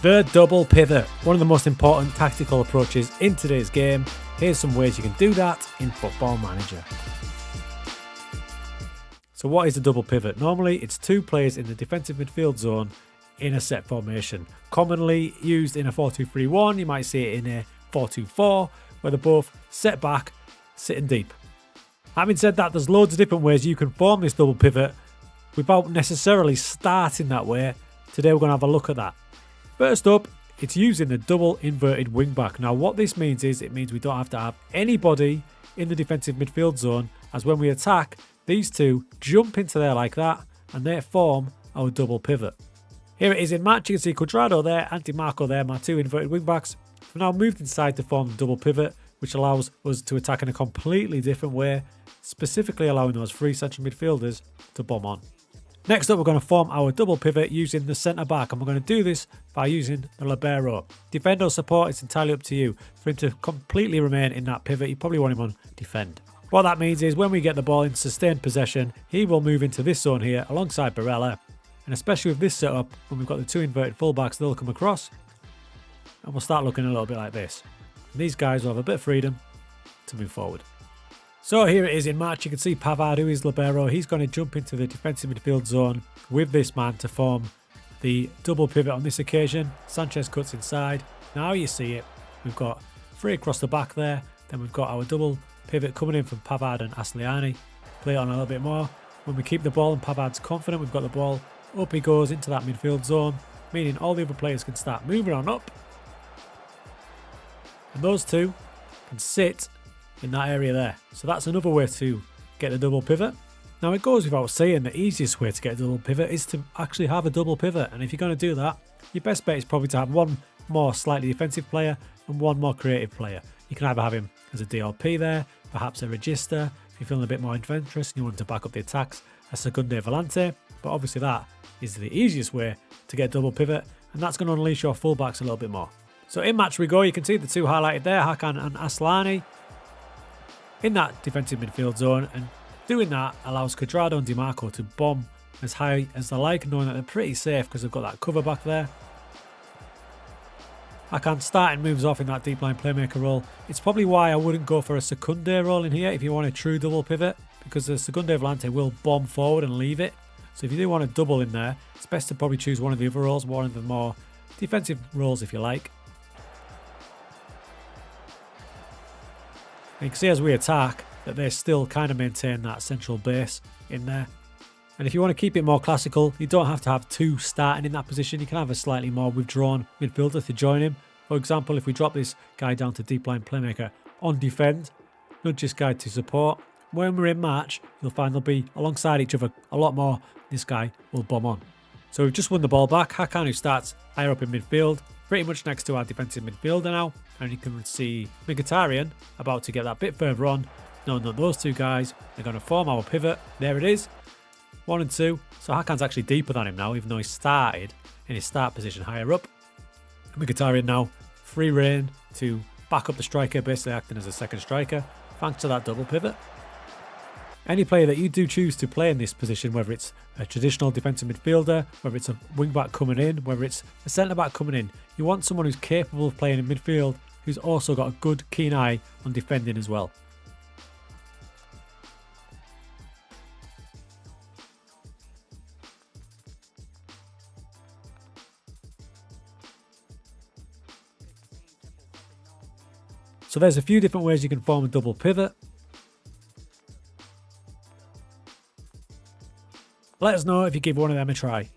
The double pivot, one of the most important tactical approaches in today's game. Here's some ways you can do that in Football Manager. So what is a double pivot? Normally it's two players in the defensive midfield zone in a set formation. Commonly used in a 4-2-3-1, you might see it in a 4-2-4, where they're both set back, sitting deep. Having said that, there's loads of different ways you can form this double pivot without necessarily starting that way. Today we're going to have a look at that. First up, it's using the double inverted wing back. Now what this means is, it means we don't have to have anybody in the defensive midfield zone, as when we attack, these two jump into there like that and they form our double pivot. Here it is in match. You can see Cuadrado there and Di Marco there, my two inverted wing backs. We've now moved inside to form the double pivot, which allows us to attack in a completely different way, specifically allowing those three central midfielders to bomb on. Next up, we're going to form our double pivot using the centre back, and we're going to do this by using the libero. Defend or support, it's entirely up to you. For him to completely remain in that pivot, you probably want him on defend. What that means is when we get the ball in sustained possession, he will move into this zone here alongside Barella. And especially with this setup, when we've got the two inverted fullbacks, they'll come across and we'll start looking a little bit like this. And these guys will have a bit of freedom to move forward. So here it is in match. You can see Pavard, who is libero. He's going to jump into the defensive midfield zone with this man to form the double pivot on this occasion. Sanchez cuts inside. Now you see it. We've got three across the back there. Then we've got our double pivot coming in from Pavard and Asllani. Play it on a little bit more. When we keep the ball and Pavard's confident, we've got the ball. Up he goes into that midfield zone, meaning all the other players can start moving on up. And those two can sit in that area there. So that's another way to get a double pivot. Now it goes without saying, the easiest way to get a double pivot is to actually have a double pivot. And if you're going to do that, your best bet is probably to have one more slightly defensive player and one more creative player. You can either have him as a DLP there, perhaps a Regista, if you're feeling a bit more adventurous and you want to back up the attacks, a Secunde Volante. But obviously that is the easiest way to get a double pivot, and that's going to unleash your fullbacks a little bit more. So in match we go. You can see the two highlighted there, Hakan and Asllani, in that defensive midfield zone, and doing that allows Cuadrado and Di Marco to bomb as high as they like, knowing that they're pretty safe because they've got that cover back there. Hakan starting moves off in that deep line playmaker role. It's probably why I wouldn't go for a Secunde role in here if you want a true double pivot, because the Secunde Volante will bomb forward and leave it. So if you do want a double in there, it's best to probably choose one of the other roles, one of the more defensive roles if you like. And you can see as we attack that they still kind of maintain that central base in there. And if you want to keep it more classical, you don't have to have two starting in that position. You can have a slightly more withdrawn midfielder to join him. For example, if we drop this guy down to deep line playmaker on defend, nudge this guy to support. When we're in match, you'll find they'll be alongside each other a lot more. This guy will bomb on. So we've just won the ball back. Hakan, who starts higher up in midfield, pretty much next to our defensive midfielder now. And you can see Mkhitaryan about to get that bit further on, knowing that those two guys are going to form our pivot. There it is. 1 and 2. So Hakan's actually deeper than him now, even though he started in his start position higher up. Mkhitaryan now free reign to back up the striker, basically acting as a second striker, thanks to that double pivot. Any player that you do choose to play in this position, whether it's a traditional defensive midfielder, whether it's a wing back coming in, whether it's a centre back coming in, you want someone who's capable of playing in midfield, who's also got a good keen eye on defending as well. So there's a few different ways you can form a double pivot. Let us know if you give one of them a try.